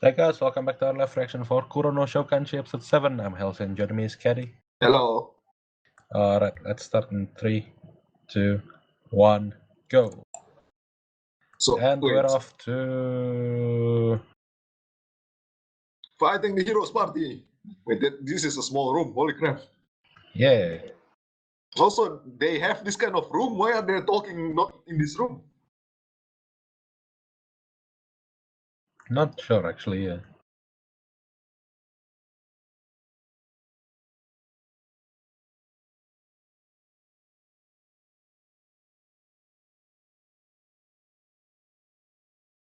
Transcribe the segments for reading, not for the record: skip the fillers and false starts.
Hey guys, welcome back to our live reaction for Kuro no Shoukanshi Episode 7. I'm Hells and joining me is Caddy. Hello. Alright, let's start in 3, 2, 1, go. So, And wait, we're off to... fighting the heroes party. Wait, this is a small room. Holy crap. Yeah. Also, they have this kind of room. Why are they talking not in this room? Not sure actually, yeah.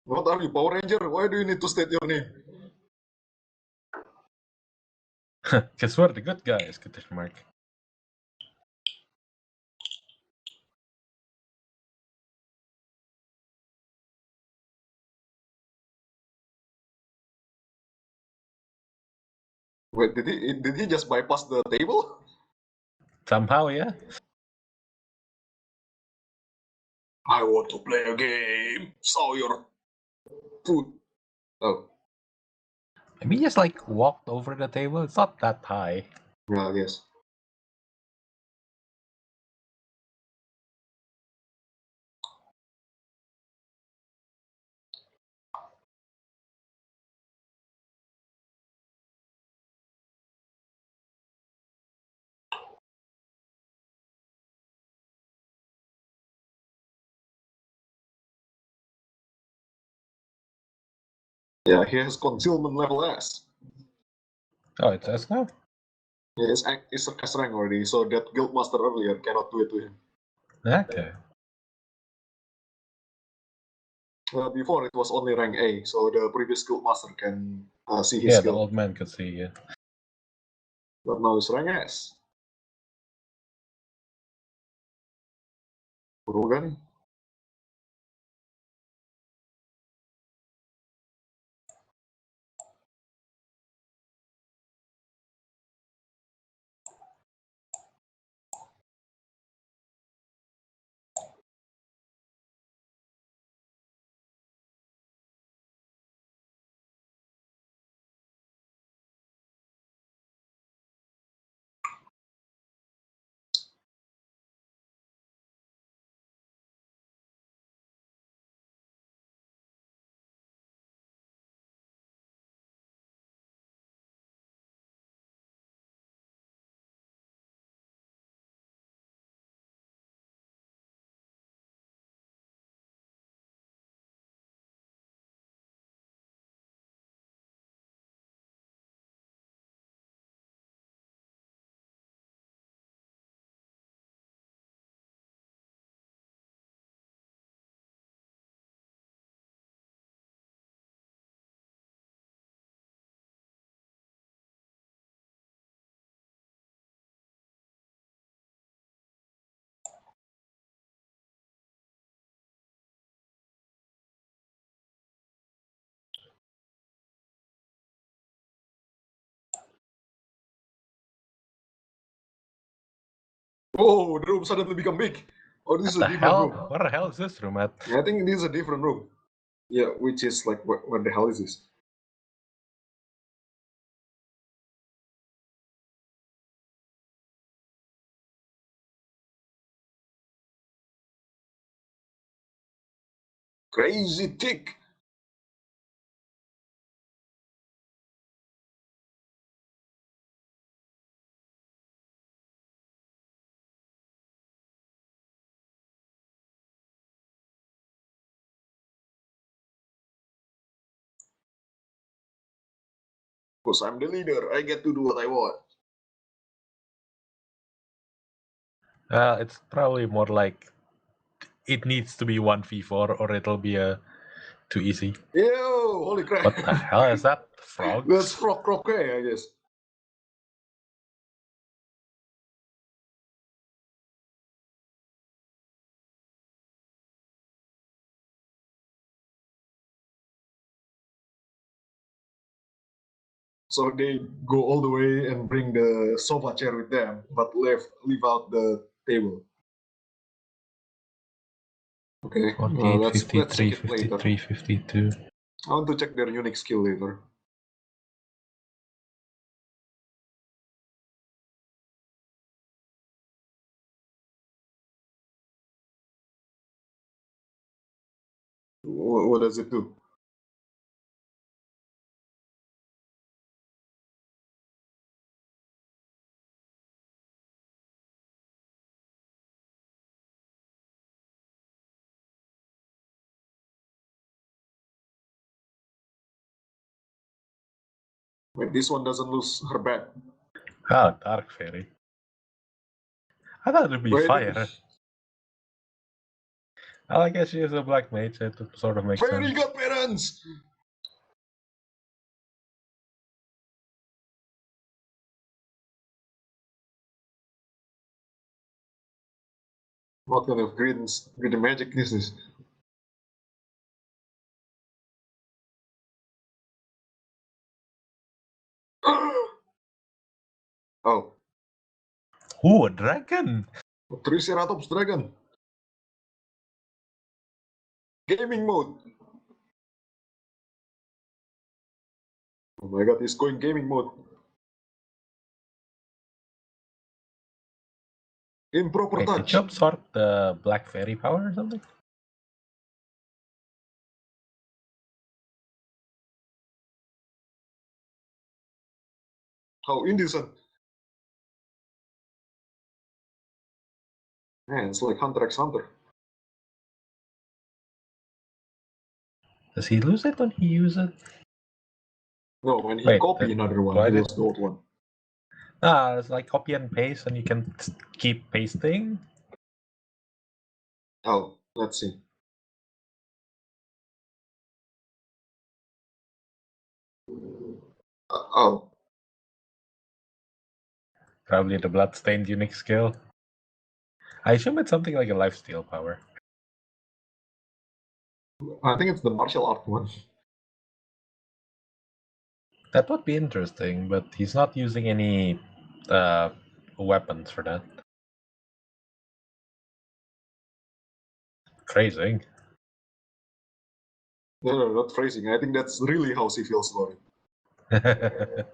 What are you, Power Ranger? Why do you need to state your name? Cause we're the good guys, quotation mark. Wait, did he just bypass the table? Somehow, yeah. I want to play a game. Saw your food. Oh, Maybe he just like walked over the table. It's not that high. yeah, I guess. Yeah, he has concealment level S. Oh, it's S now? Yeah, it's a S rank already, so that guildmaster earlier cannot do it to him. Okay. Before it was only rank A, so the previous guildmaster can see his Yeah, skill. the old man could see, yeah. But now it's rank S. Kuro. Whoa, the room suddenly become big. Oh, this is a What the different hell? room. Where the hell is this room at? Yeah, I think this is a different room. Yeah, which is like, what the hell is this? Crazy tick. Because I'm the leader, I get to do what I want. It's probably more like it needs to be 1v4 or it'll be too easy. Yo, holy crap. What the hell is that? Frogs? That's frog croquet, I guess. So they go all the way and bring the sofa chair with them, but leave out the table. Okay, 48, let's 53, check it later. 53, 52. I want to check their unique skill later. What does it do? Wait, this one doesn't lose her back. Oh, Dark Fairy. I thought it'd be Wait, fire. Well, I guess she is a black mage, so it sort of makes Fairy sense. got parents! What kind of green magic this is? Oh, Ooh, a dragon! Triceratops dragon. Gaming mode. Oh my god, he's going gaming mode. Improper Wait, did touch. you absorb the black fairy power or something? How indecent. Man, it's like Hunter x Hunter. Does he lose it when he uses it? No, when he Wait, copy another one, do I he need- lost the old one. Ah, it's like copy and paste, and you can keep pasting. Oh, let's see. Oh, Probably the bloodstained unique skill. I assume it's something like a lifesteal power. I think it's the martial art one. That would be interesting, but he's not using any weapons for that. Phrasing. No, not phrasing. I think that's really how she feels about it.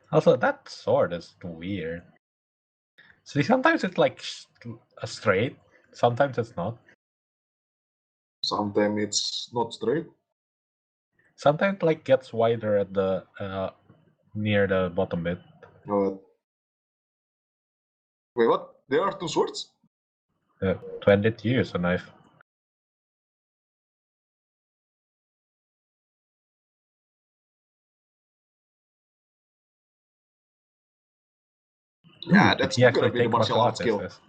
Also, that sword is weird. See, sometimes it's like a straight, sometimes it's not. Sometimes it's not straight. Sometimes like gets wider at the near the bottom bit. But wait, what? There are two swords? To end it, you use a knife. Yeah, Ooh, did that's he gonna actually be the take martial art skill. SS?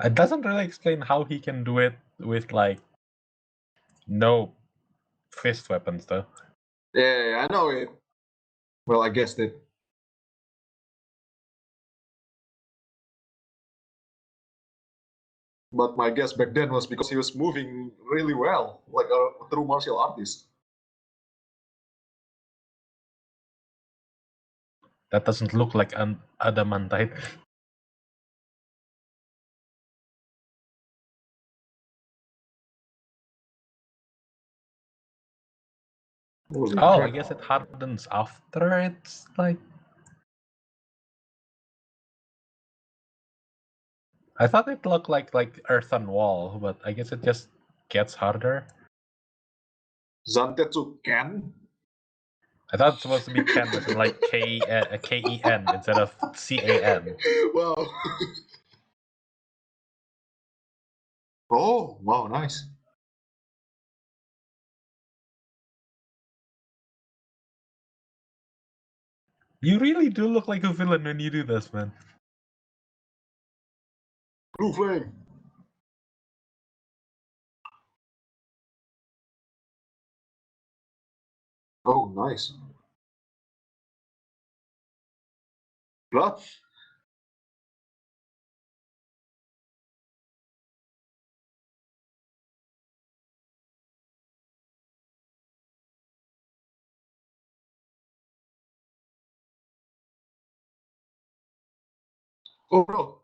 It doesn't really explain how he can do it with like no fist weapons though. Yeah, I know it. Well, I guessed it. But my guess back then was because he was moving really well, like a true martial artist. That doesn't look like an adamantite. Holy Oh, I crap. guess it hardens after it's like. I thought it looked like earthen wall, but I guess it just gets harder. Zantetsu Ken? I thought it's supposed to be Ken as in like Ken instead of CAN. Wow. Oh, wow, nice. You really do look like a villain when you do this, man. Blue flame. Oh, nice. Blood? Oh no!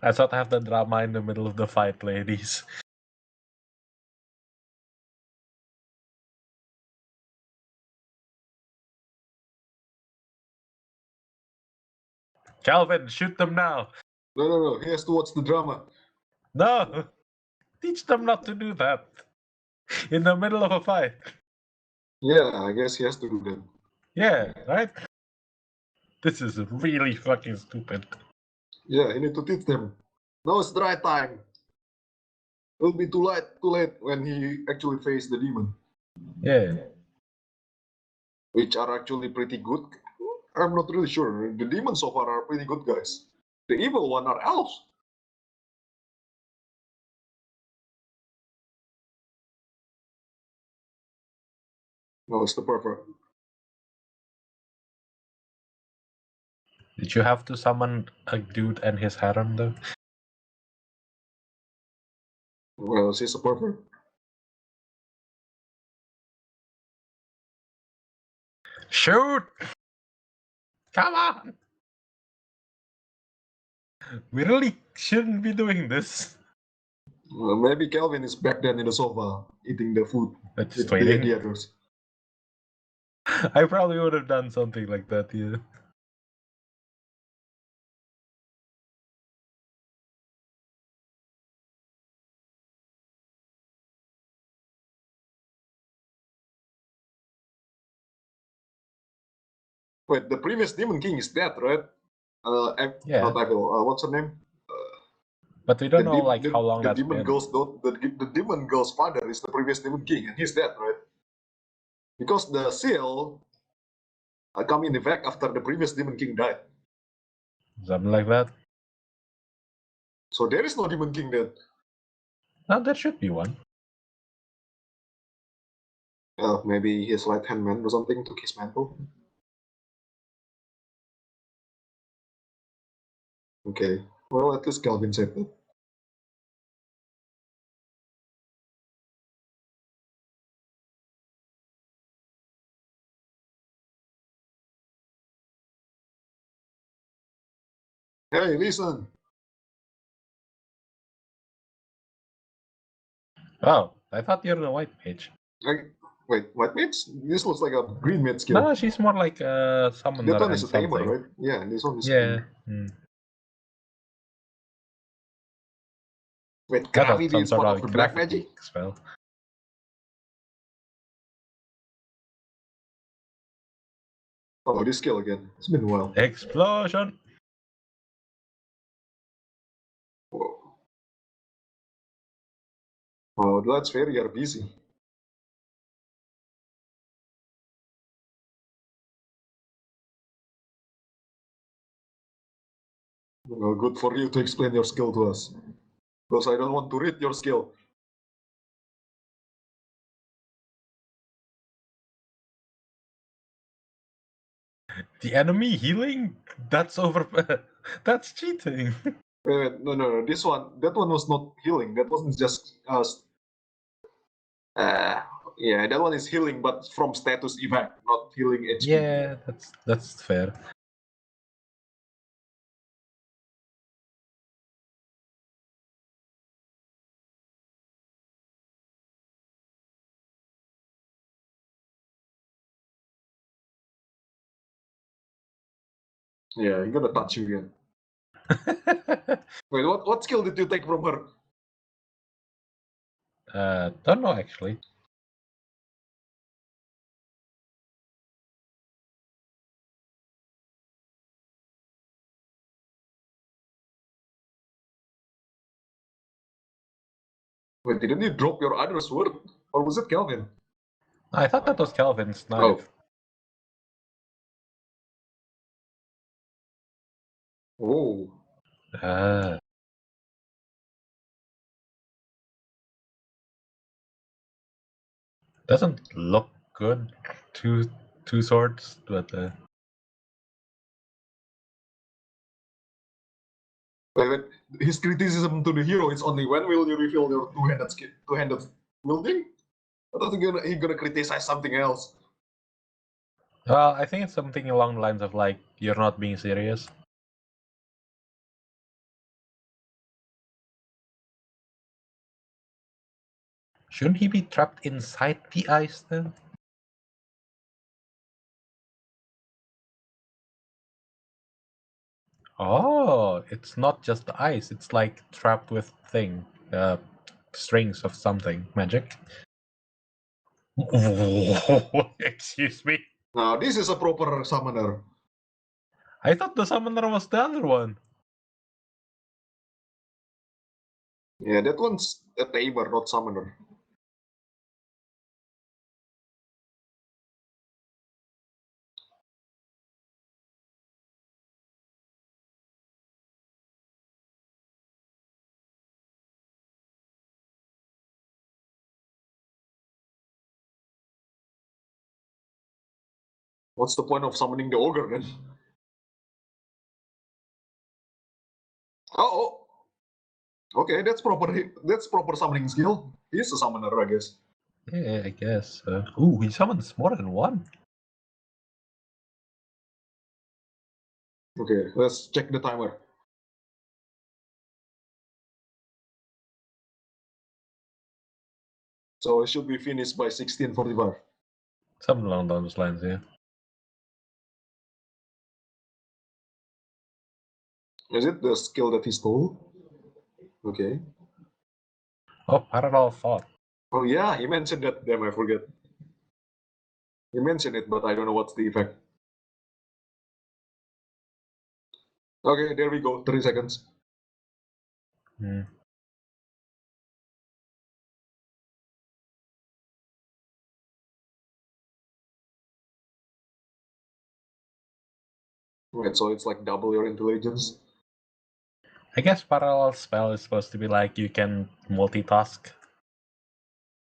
Let's not have the drama in the middle of the fight, ladies. Calvin, shoot them now! No. He has to watch the drama. No! Teach them not to do that. In the middle of a fight. Yeah, I guess he has to do that. Yeah, right? This is really fucking stupid. Yeah, you need to teach them. Now it's the right time. It'll be too late when he actually faces the demon. Yeah. Which are actually pretty good. I'm not really sure. The demons so far are pretty good guys. The evil one are elves. No, it's the pervert. Did you have to summon a dude and his harem though? Well, she's a pervert. Shoot! Come on! We really shouldn't be doing this. Maybe Calvin is back then in the sofa eating the food But with just waiting. the others. I probably would have done something like that, yeah. Wait, the previous Demon King is dead, right? Yeah. Not Evil. What's her name? But we don't know like how long the that's demon been. the demon girl's father is the previous Demon King, and he's dead, right? Because the seal come in effect after the previous Demon King died. Something like that. So there is no Demon King then. No, there should be one. Maybe his right hand man or something took his mantle. Okay. Well, at least Calvin said that. Hey, listen. Oh, I thought you're the white mage. Wait, what mage? This looks like a green mage skill. No, she's more like a summoner That one and is a tamer, something. right? Yeah, this one is a Yeah. tamer. Wait, I thought gravity some is sort part of of the black gravity magic? spell. Oh, this skill again. It's been a while. Explosion! Whoa. Oh, that's very busy. Well, good for you to explain your skill to us. Because I don't want to read your skill. The enemy healing? That's over. That's cheating. Wait, no. This one, that one was not healing. That wasn't just yeah, that one is healing, but from status effect, not healing HP. Yeah, that's fair. Yeah, I'm gonna touch you again. Wait, what skill did you take from her? Don't know actually. Wait, didn't you drop your other sword? Or was it Kelvin? I thought that was Calvin's knife. Oh. Doesn't look good. Two swords, but Wait. His criticism to the hero is only when will you reveal your two-handed wielding? I thought he gonna criticize something else. well, I think it's something along the lines of like you're not being serious. Shouldn't he be trapped inside the ice then? Oh, it's not just the ice. It's like trapped with strings of something. Magic. Excuse me. Now this is a proper summoner. I thought the summoner was the other one. Yeah, that one's a tamer, not summoner. What's the point of summoning the ogre then? Oh, okay, that's proper. That's proper summoning skill. He's a summoner, I guess. Yeah, I guess. Ooh, he summons more than one. Okay, let's check the timer. So it should be finished by 16:45. Something along those lines, yeah. Is it the skill that he stole? Okay. Oh, parallel thought. Oh yeah, he mentioned that. Damn, I forget. He mentioned it, but I don't know what's the effect. Okay, there we go. 30 seconds. Hmm. Wait, so it's like double your intelligence? I guess parallel spell is supposed to be like you can multitask.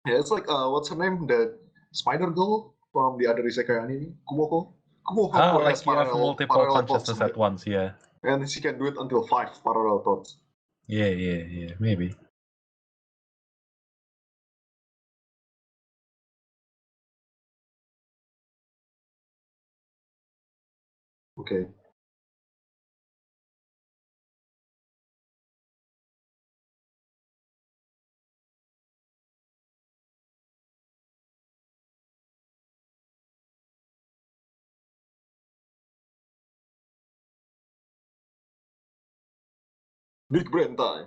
Yeah, it's like, what's her name? The spider girl from the other isekai anime? Kumoko? Kumoko Ah, has like you have multiple parallel thoughts, consciousness right? at once, yeah. And she can do it until 5 parallel thoughts. Yeah, maybe. Okay. Big brain time.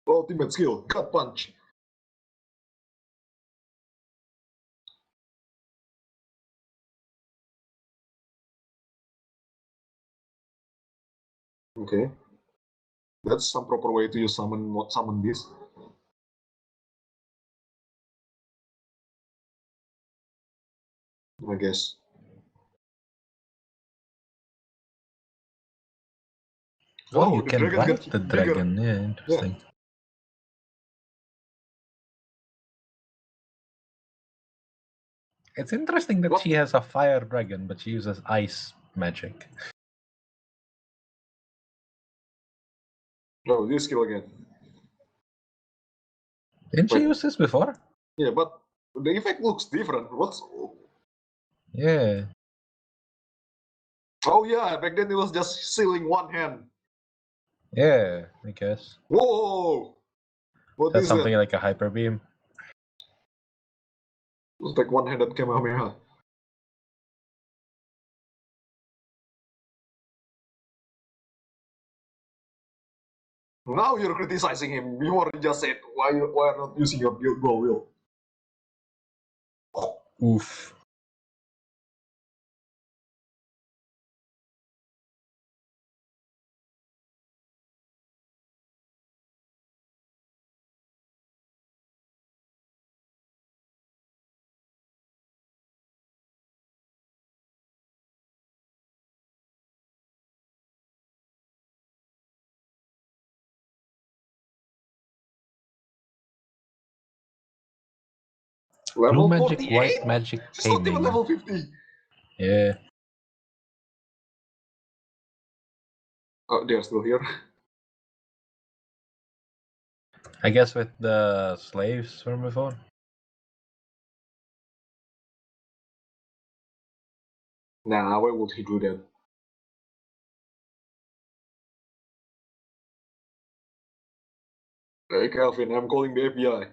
Ultimate skill, gut punch. Okay. That's some proper way to use summon this. I guess. Oh, Oh, you the can dragon ride the got bigger. dragon. Yeah, Yeah. interesting. It's interesting that What? she has a fire dragon, but she uses ice magic. Oh, this skill again. Didn't she Wait. use this before? Yeah, but the effect looks different. What's? Yeah. Oh yeah, back then it was just sealing one hand. Yeah, I guess. Whoa! What That's is something that? like a hyper beam. Looks like one-handed Kamehameha. Now you're criticizing him. Before you just said why are not using your build goal wheel. Oof. Blue Level magic, 48? white magic, She's not even taming. level 50. Yeah. Oh, they're still here. I guess with the slaves from before. Nah, why would he do that? Hey, Calvin, I'm calling the FBI.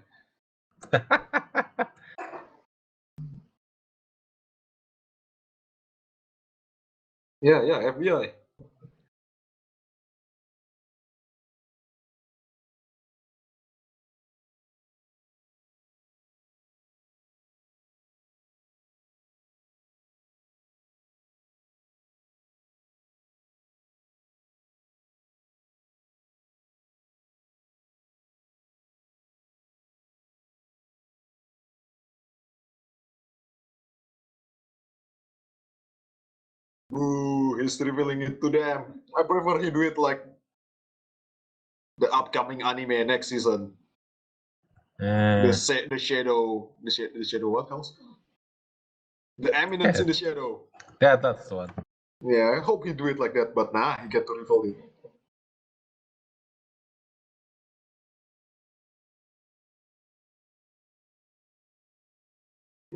Yeah, FBI. Ooh, he's revealing it to them. I prefer he do it like the upcoming anime next season. The shadow what else? The eminence in the shadow. Yeah, that's the one. Yeah, I hope he do it like that, but nah, he get to reveal it.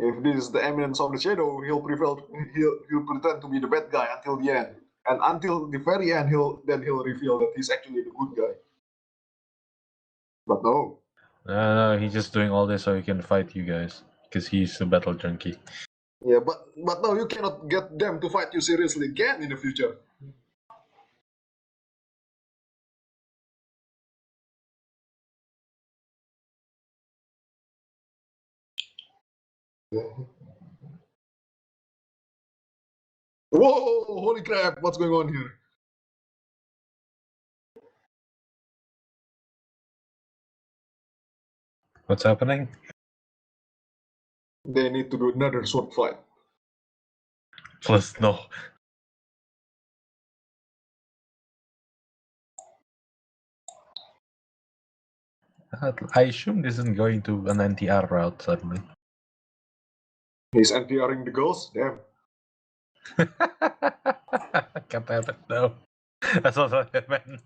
If this is the eminence of the shadow, he'll pretend to be the bad guy until the end. And until the very end he'll reveal that he's actually the good guy. But no. No, he's just doing all this so he can fight you guys. Because he's a battle junkie. Yeah, but no, you cannot get them to fight you seriously again in the future. Whoa, holy crap, what's going on here? What's happening? They need to do another sword fight. Plus, no. I assume this isn't going to an NTR route suddenly. He's NTRing the ghost? Damn. Can't have it, no. That's not what I meant.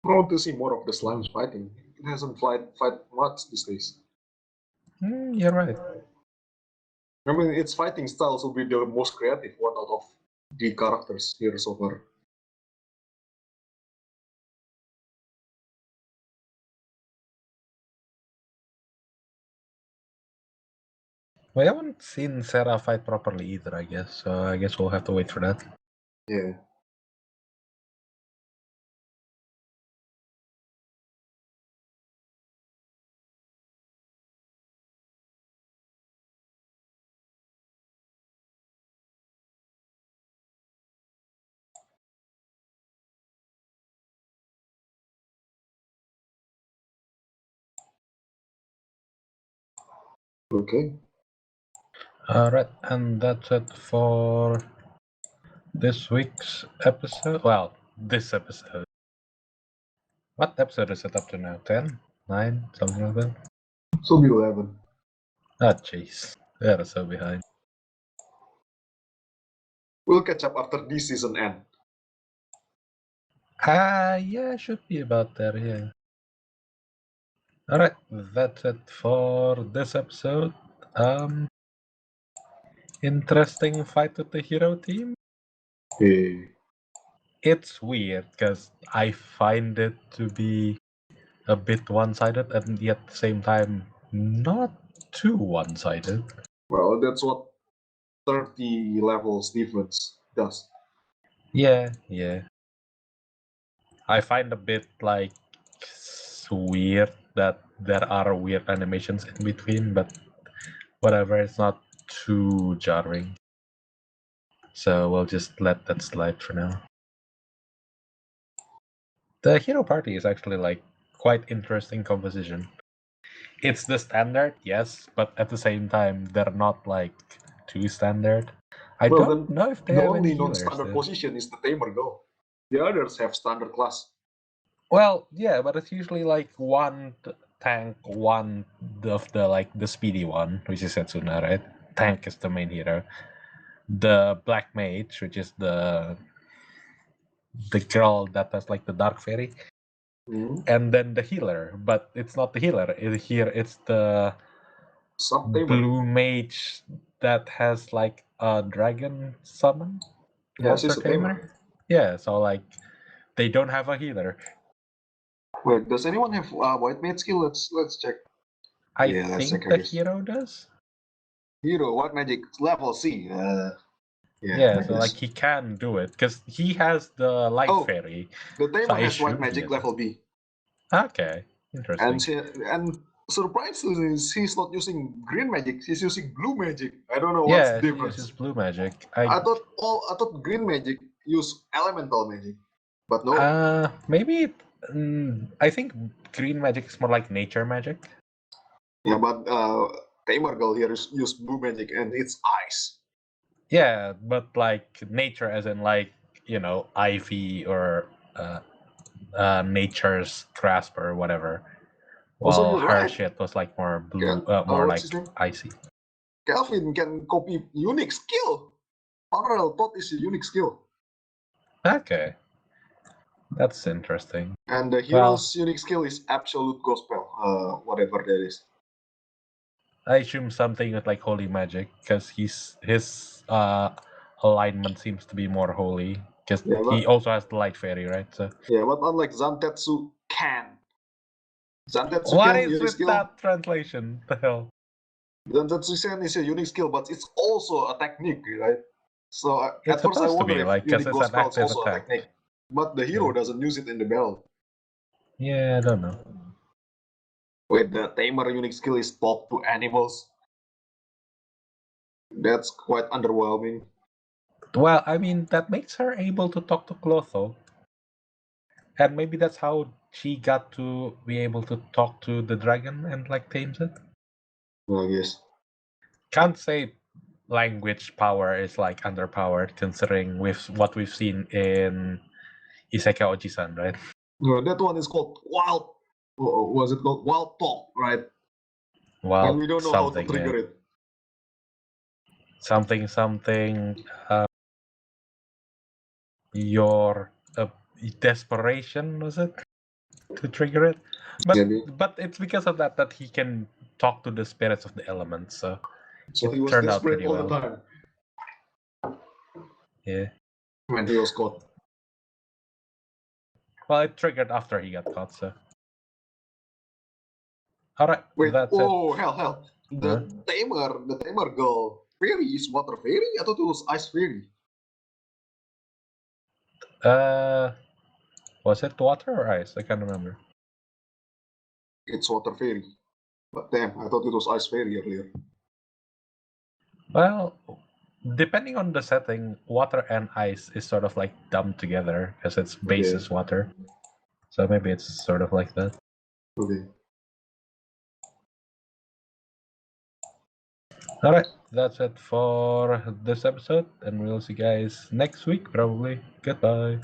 I want to see more of the slimes fighting. It hasn't fight much these days. You're right. I mean, its fighting styles will be the most creative one out of the characters here so far. We haven't seen Sarah fight properly either, I guess. So I guess we'll have to wait for that. Yeah. Okay. Alright, and that's it for this week's episode. Well, this episode. What episode is it up to now? 10? 9? Something like that? So be 11. Ah, jeez. They're so behind. We'll catch up after this season end. Yeah, should be about there, yeah. Alright, that's it for this episode. Interesting fight with the hero team. Hey. It's weird because I find it to be a bit one-sided and yet at the same time not too one-sided. Well, that's what 30 levels difference does. Yeah. I find a bit like weird that there are weird animations in between, but whatever, it's not too jarring. So we'll just let that slide for now. The hero party is actually like quite interesting composition. It's the standard, yes, but at the same time they're not like too standard. I Well, don't then know if they the have any only healers non-standard though. position is the tamer though. The others have standard class. Well, yeah, but it's usually like one Tank one of the speedy one, which is Setsuna, right? Tank is the main hero. The Black Mage, which is the girl that has like the Dark Fairy, and then the healer, but it's not the healer. Here it's the Blue Mage that has like a dragon summon monster tamer. Yeah, so like they don't have a healer. Wait, does anyone have White Mage skill? Let's check. I think the hero does. Hero, White Magic, level C. Yeah, so like he can do it because he has the Light Fairy. The Tamer so has White Magic level B. Okay, interesting. And surprisingly, he's not using Green Magic. He's using Blue Magic. I don't know Yeah, what's the difference. He uses Blue Magic. I thought Green Magic use Elemental Magic, but no. Maybe. I think Green Magic is more like Nature Magic. Yeah, but Tamer Girl here use Blue Magic and it's ice. Yeah, but like nature, as in like ivy or nature's grasp or whatever. While her shit was like more blue, more like icy. Kelvin can copy unique skill. Parallel thought is a unique skill. Okay, that's interesting. And the hero's unique skill is absolute gospel, whatever that is. I assume something with like holy magic because his alignment seems to be more holy because he also has the Light Fairy, right? So yeah, but unlike Zantetsu can. Zantetsu what can is with skill? That translation? The hell? Zantetsu Sen is a unique skill, but it's also a technique, right? So it's at first I supposed to wonder be if like because unique it's an gospel is active also attack. a technique, but the hero doesn't use it in the battle. Yeah, I don't know. Wait, the Tamer unique skill is talk to animals. That's quite underwhelming. Well, I mean, that makes her able to talk to Clotho. And maybe that's how she got to be able to talk to the dragon and like tames it. Well, yes. Can't say language power is like underpowered considering with what we've seen in Isekai Oji-san, right? That one is called Wild. Was it called Wild Talk, right? Well, and we don't know how to trigger it. Something. Your desperation, was it, to trigger it? But it's because of that he can talk to the spirits of the elements. So he was turned out desperate pretty all well. the time. Yeah. When he was caught. Well, it triggered after he got caught. So. All right. Wait. That's oh it. hell! The tamer girl fairy is water fairy. I thought it was ice fairy. Was it water or ice? I can't remember. It's water fairy. But damn, I thought it was ice fairy earlier. Well, depending on the setting, water and ice is sort of like dumped together because its base is water. So maybe it's sort of like that. Okay. Alright, that's it for this episode, and we'll see you guys next week, probably. Goodbye.